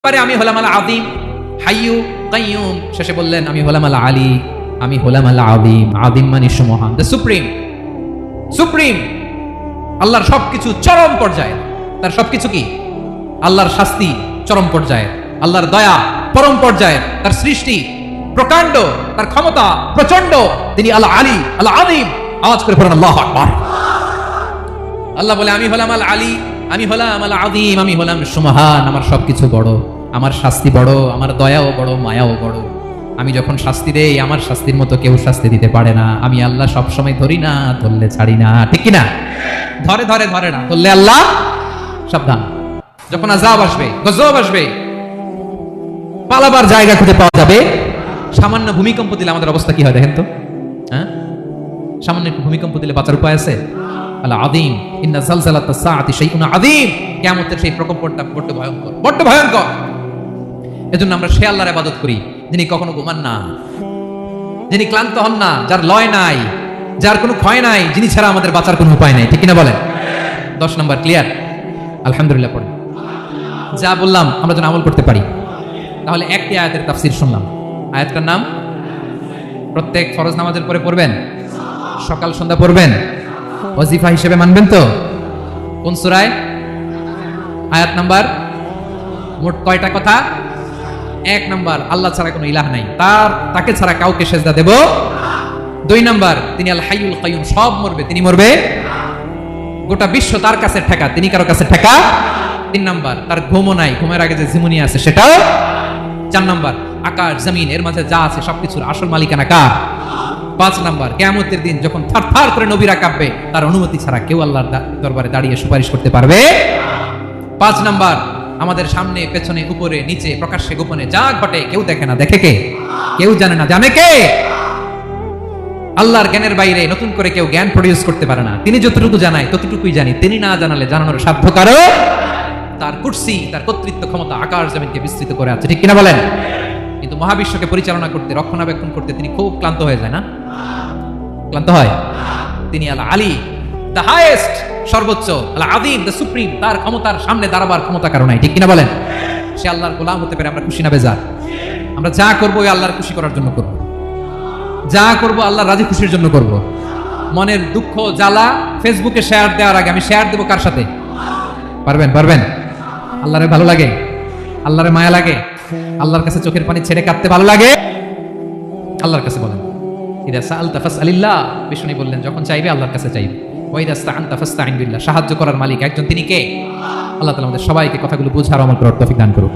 পারে আমি হলাম আল আযীম হাইয়্যু কাইয়্যুম, শেষে বললেন আমি হলাম আল আলী, আমি হলাম আল আযীম। আযীম মানে মহান, দ্য সুপ্রিম। সুপ্রিম আল্লাহর সবকিছু চরম পর্যায়ে, তার সবকিছু কি? আল্লাহর শাস্তি চরম পর্যায়ে, আল্লাহর দয়া পরম পর্যায়ে, তার সৃষ্টি প্রকাণ্ড, তার ক্ষমতা প্রচন্ড। তিনি আল আলী আল আযীম। আওয়াজ করে পড়ুন আল্লাহু আকবার। আল্লাহ বলে আমি হলাম আল আলী, আমি হলাম আল আযীম, আমি হলাম সুমহান। আমার সবকিছু বড়, আমার শাস্তি বড়, আমার দয়াও বড়, মায়াও বড়। আমি যখন শাস্তি দেই, আমার শাস্তির মতো কেউ শাস্তি দিতে পারে না। আমি আল্লাহ সবসময় ধরি না, ধরলে ছাড়ি না, ঠিক কিনা? ধরে ধরে ধরে না, ধরলে আল্লাহ সাবধান। যখন আযাব আসবে, গজব আসবে, পালাবার জায়গা খুঁজে পাওয়া যাবে। সামান্য ভূমিকম্প দিলে আমাদের অবস্থা কি হয় দেখেন তো? হ্যাঁ, সামান্য একটু ভূমিকম্প দিলে বাঁচার উপায় আছে? আল আযীম, ইন্না যালজালাতাস সাআতি শাইউন আযীম। কিয়ামতের সেই প্রকম্পনটা বড় ভয়ঙ্কর, বড় ভয়ঙ্কর। এজন্য আমরা সে আল্লাহর ইবাদত করি যিনি কখনো ঘুমান না, যিনি ক্লান্ত হন না, যার লয় নাই, যার কোনো ক্ষয় নাই, যিনি ছাড়া আমাদের বাঁচার কোনো উপায় নাই, ঠিক কিনা বলেন? 10 নম্বর ক্লিয়ার? আলহামদুলিল্লাহ পড়েন। যা বললাম আমরা যেন আমল করতে পারি। তাহলে একটি আয়াতের তাফসীর শুনলাম। আয়াতটার নাম প্রত্যেক ফরজ নামাজের পরে পড়বেন, সকাল সন্ধ্যা পড়বেন, ওয়াজিফা হিসেবে মানবেন তো? কোন সূরায়? আয়াত নাম্বার মোট কয়টা কথা? 1 নাম্বার, আল্লাহ ছাড়া কোনো ইলাহ নাই, তাকে ছাড়া কাউকে সেজদা দেব। 2 নাম্বার, তিনি আল হাইয়ুল কাইয়্যুম, সব মরবে, তিনি মরবে। গোটা বিশ্ব তার কাছে ঠেকা, তিনি কারো কাছে ঠেকা। 3 নাম্বার, তার ঘুমও নাই, ঘুমের আগে যে ঝিমুনি আছে সেটাও। 4 নাম্বার, আকাশ জমিন এর মাঝে যা আছে সবকিছুর আসল মালিকানা কার? 5 নাম্বার, কিয়ামতের দিন যখন থারথার করে নবীরা কাঁপবে, তার অনুমতি ছাড়া কেউ আল্লাহর দরবারে দাঁড়িয়ে সুপারিশ করতে পারবে। 5 নাম্বার, আমাদের সামনে পেছনে উপরে নিচে প্রকাশ্যে গোপনে যা ঘটে কেউ দেখে না, দেখে কে? কেউ জানে না, জানে কে? আল্লাহর জ্ঞানের বাইরে নতুন করে কেউ জ্ঞান প্রডিউস করতে পারে না। তিনি যতটুকু জানায় ততটুকুই জানি, তিনি না জানালে জানানোর সাধ্য কারো। তার কুরসি, তার কর্তৃত্ব ক্ষমতা আকাশ জমিনকে বিস্তৃত করে আছে, ঠিক কিনা বলেন? কিন্তু মহাবিশ্বকে পরিচালনা করতে, রক্ষণাবেক্ষণ করতে তিনি খুব ক্লান্ত হয়ে যায় না? ক্লান্ত হয়? তিনি আল আলী, দ্য হাইয়েস্ট, সর্বোচ্চ, আল আযীম, দ্য সুপ্রিম। তার ক্ষমতার সামনে দাঁড়াবার ক্ষমতা কারো নাই, ঠিক কিনা বলেন? সে আল্লাহর গোলাম হতে পারে আমরা খুশি না বেজার? আমরা যা করবো ওই আল্লাহর খুশি করার জন্য করবো, যা করবো আল্লাহর রাজি খুশির জন্য করব। মনের দুঃখ জ্বালা ফেসবুকে শেয়ার দেওয়ার আগে আমি শেয়ার দেবো কার সাথে? পারবেন? পারবেন? আল্লাহরে ভালো লাগে, আল্লাহরে মায়া লাগে, আল্লাহর কাছে চোখের পানি ছেড়ে কাঁদতে ভালো লাগে? আল্লাহর কাছে বলেন, ইদা সাআলতা ফাসআলিল্লাহ। বিষ্ণু বললেন যখন চাইবে আল্লাহর কাছে চাইবে। ওয়া ইদা ইসতাআনতা ফাসতাঈন বিল্লাহ। সাহায্য করার মালিক একজন, তিনি কে? আল্লাহ তাআলা আমাদের সবাইকে কথাগুলো বুঝার আমল করার তৌফিক দান করুন।